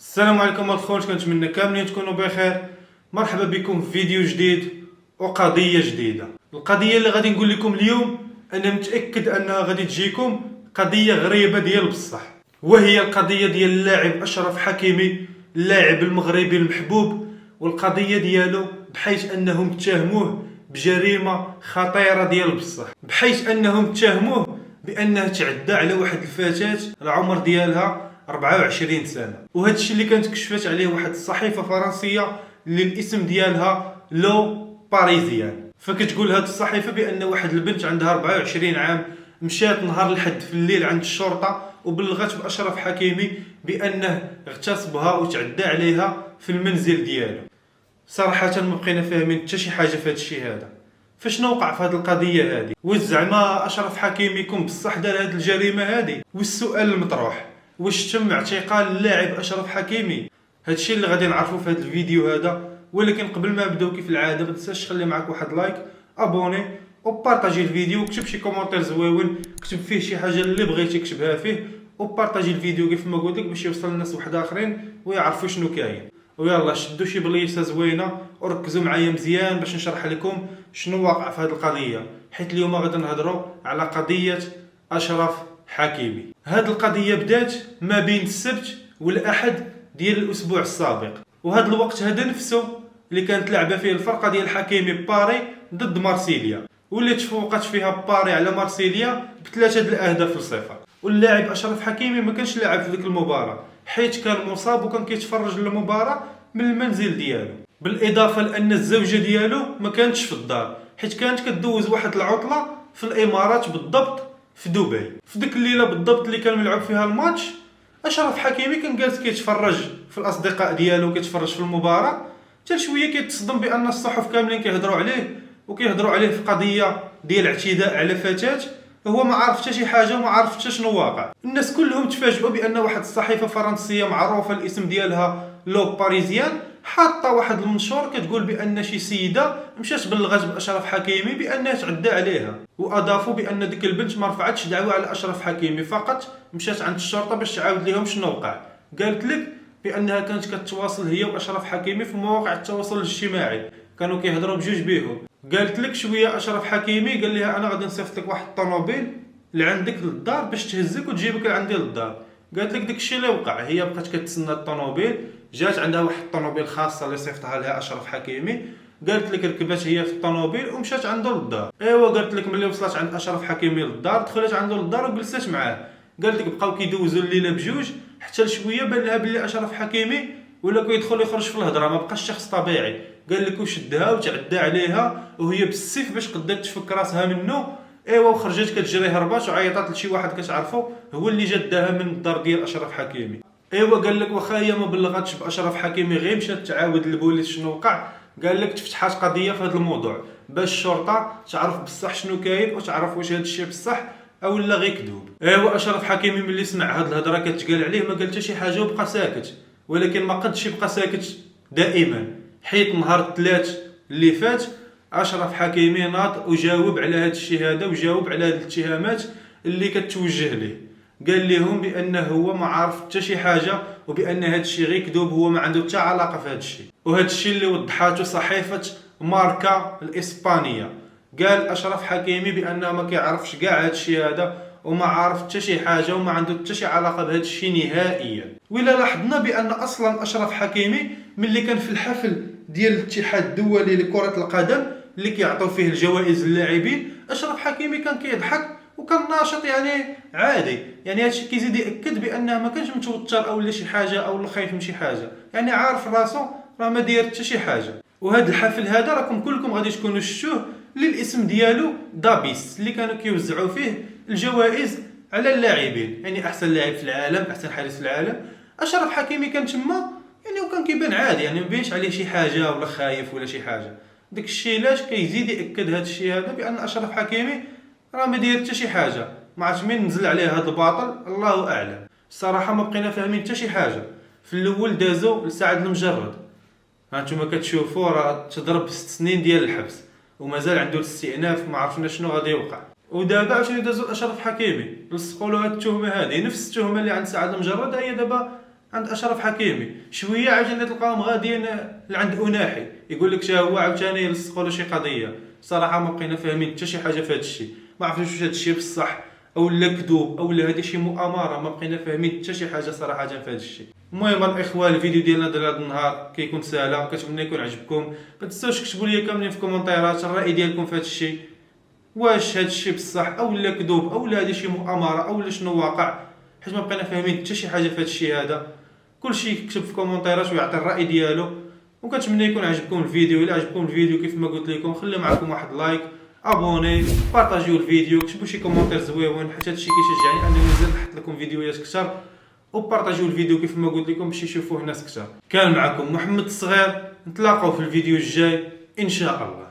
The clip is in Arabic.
السلام عليكم الخوت، كنتمنى كاملين تكونوا بخير. مرحبا بكم في فيديو جديد وقضيه جديده. القضيه اللي غادي نقول لكم اليوم انا متاكد انها غادي تجيكم قضيه غريبه ديال بصح، وهي القضيه ديال اللاعب اشرف حكيمي، اللاعب المغربي المحبوب، والقضيه ديالو بحيث انهم اتهموه بجريمه خطيره ديال بصح، بحيث انهم اتهموه بانه تعدى على واحد الفتاه العمر ديالها 24 سنه. وهذا الشيء اللي كانت كشفت عليه واحد الصحيفه فرنسيه اللي الاسم ديالها لو باريزيان. فكتقول هذه الصحيفه بان واحد البنت عندها 24 عام مشات نهار الحد في الليل عند الشرطه وبلغت باشرف حكيمي بانه اغتصبها وتعدى عليها في المنزل ديالو. صراحه ما بقينا فاهمين حتى شي حاجه في هذا الشيء هذا. فشنو وقع في هذه القضيه هذه؟ واش زعما اشرف حكيمي يكون بصح دار هذه الجريمه هذه؟ والسؤال المطروح، واش تم اعتقال اللاعب اشرف حكيمي؟ هادشي اللي غادي نعرفو في هذا الفيديو هذا. ولكن قبل ما نبداو كيف العاده ما تنساش تخلي معك واحد لايك، ابوني وبارطاجي الفيديو، وكتب شي كومونتير زويون كتب فيه شي حاجه اللي بغيتي كتبها فيه، وبارطاجي الفيديو كيف ما قلت لك باش يوصل للناس واحد اخرين ويعرفوا شنو كاين. ويلا شدوا شي بليصه زوينه وركزوا معايا مزيان باش نشرح لكم شنو واقع في هذه القضيه، حيت اليوم غادي نهضروا على قضيه اشرف حكيمي. هذه القضيه بدات ما بين السبت والاحد ديال الاسبوع السابق، وهذا الوقت هذا نفسه اللي كانت لعبه فيه الفرقه ديال حكيمي باري ضد مارسيليا، واللي تفوقت فيها باري على مارسيليا بثلاثه الاهداف لصفر. واللاعب اشرف حكيمي ما كانش لاعب في ذيك المباراه حيت كان مصاب وكان كيتفرج للمباراه من المنزل ديالو، بالاضافه لان الزوجه ديالو ما كانتش في الدار حيت كانت كدوز واحد العطله في الامارات، بالضبط في دبي. في ديك الليله بالضبط اللي كان ملعب فيها الماتش، اشرف حكيمي كان جالس كيتفرج في الاصدقاء ديالو، كيتفرج في المباراه، حتى شويه كيتصدم بان الصحف كاملين كيهضروا عليه وكيهضروا عليه في قضيه ديال اعتداء على فتاه. هو ما عارف حتى شي حاجه وما عارف حتى شنو واقع. الناس كلهم تفاجئوا بان واحد الصحيفه فرنسيه معروفه الاسم ديالها لو باريزيان حاطه واحد المنشور كتقول بان شي سيده مشات بلغت باشرف حكيمي بانها تعدى عليها، واضافوا بان ديك البنت ما رفعتش دعوه على اشرف حكيمي، فقط مشات عند الشرطه باش تعاود لهم شنو وقع. قالت لك بانها كانت كتواصل هي واشرف حكيمي في مواقع التواصل الاجتماعي، كانوا كيهضروا بجوج بيهم. قالت لك شويه اشرف حكيمي قال لها انا غادي نصيفط لك واحد الطوموبيل لعندك للدار باش تهزك وتجيبك لعندي للدار. قالت لك داك الشيء اللي وقع، هي بقات كتسنى الطوموبيل، جات عندها واحد الطوموبيل خاصه اللي صيفطها لها اشرف حكيمي. قالت لك ركبت هي في الطوموبيل ومشات عنده للدار. ايوا قالت لك ملي وصلت عند اشرف حكيمي للدار دخلت عنده للدار وجلست معاه. قالت لك بقاو كيدوزوا الليله بجوج حتى لشويه بان لها بلي اشرف حكيمي ولا كيدخل يخرج في الهضره، ما بقاش شخص طبيعي. قال لك وشدها وتعدى عليها وهي بالسيف باش قدات تفك راسها منه. ايوا وخرجت كتجري هربات وعيطات لشي واحد كتعرفو هو اللي جدها من الدار ديال اشرف حكيمي. ايوا قال لك واخا هي ما بلغاتش باشرف حكيمي غير مشات تعاود للبوليس شنو وقع. قال لك تفتحات قضيه في هذا الموضوع باش الشرطه تعرف بصح شنو كاين وتعرف واش هذا الشيء بصح او لا غير كذوب. ايوا اشرف حكيمي ملي سمع هاد الهضره كتقال عليه ما قال حتى شي حاجه وبقى ساكت، ولكن ما قدش يبقى ساكت دائما، حيت نهار الثلاث اللي فات اشرف حكيمي ناض وجاوب على هذا الشيء هذا وجاوب على هذه الاتهامات اللي كتوجه ليه. قال لهم بانه هو ما عارف حتى شي حاجه وبان هذا الشيء غير كذوب، هو ما عنده حتى علاقه في هذا الشيء. وهذا الشيء اللي وضحاته صحيفه ماركا الاسبانيه. قال اشرف حكيمي بانه ما كيعرفش كاع هذا الشيء هذا وما عارف حتى شي حاجه وما عنده حتى شي علاقه بهذا الشيء نهائيا. ولا لاحظنا بان اصلا اشرف حكيمي ملي كان في الحفل ديال الاتحاد الدولي لكره القدم اللي كيعطيو فيه الجوائز للاعبين، اشرف حكيمي كان كيضحك وكان ناشط، يعني عادي. يعني هادشي كيزيد ياكد بانه ما كانش متوتر او لا شي حاجه او خايف من شي حاجه، يعني عارف راسو راه ما داير حتى شي حاجه. وهذا الحفل هذا راكم كلكم غادي تكونوا شفتوه للاسم ديالو دابيس، اللي كانوا كيوزعوا فيه الجوائز على اللاعبين، يعني احسن لاعب في العالم، احسن حارس في العالم. اشرف حكيمي كان تما يعني وكان كيبان عادي، يعني ما بينش عليه شي حاجه ولا خايف ولا شي حاجه. داك الشيء علاش كيزيد ياكد هذا الشيء هذا بان اشرف حكيمي راه ما داير حتى شي حاجه. ما عرفتش مين نزل عليه هذا الباطل، الله اعلم. الصراحه ما بقينا فاهمين حتى شي حاجه. في الاول دازو لسعد المجرد، هانتوما كتشوفوا راه تضرب 6 سنين ديال الحبس ومازال عنده الاستئناف، ما عرفنا شنو غادي يوقع. ودابا عاوتاني دازو اشرف حكيمي لصقوا له هذه التهمه هذه، نفس التهمه اللي عند سعد المجرد هي دابا عند اشرف حكيمي، شويه عاوتاني تلقاهم غاديين لعند اناحي يقول لك تا هو عاوتاني يلصقوا له شي قضيه. صراحه ما بقينا فاهمين حتى شي حاجه في هذا الشيء، ما عرفتش واش هذا الشيء بصح او لا كذوب او لا هذه شي مؤامره، ما بقينا فاهمين حتى شي حاجه صراحه في هذا الشيء. المهم الاخوه الفيديو ديالنا ديال هذا النهار كيكون سهله، كنتمنى يكون عجبكم. ما تنساوش تكتبوا لي كاملين في الكومنتيرات الراي ديالكم في هذا الشيء، واش هذا الشيء بصح او لا كذوب او لا هذه شي مؤامره او لا شنو واقع، حيت ما بقينا فاهمين حتى شي حاجه في هذا الشيء هذا. كلشي يكتب في الكومنتيرات ويعطي الراي ديالو، وكنتمنى يكون عجبكم الفيديو. الا عجبكم الفيديو كيف ما قلت لكم خليو معكم واحد لايك، ابوني، بارطاجيو الفيديو، كتبوا شي كومونتير زويون حيت هادشي كيشجعني انني نزيد نحط لكم فيديوهات اكثر، وبارطاجيو الفيديو كيف ما قلت لكم باش يشوفوه ناس اكثر. كان معكم محمد الصغير، نتلاقاو في الفيديو الجاي ان شاء الله.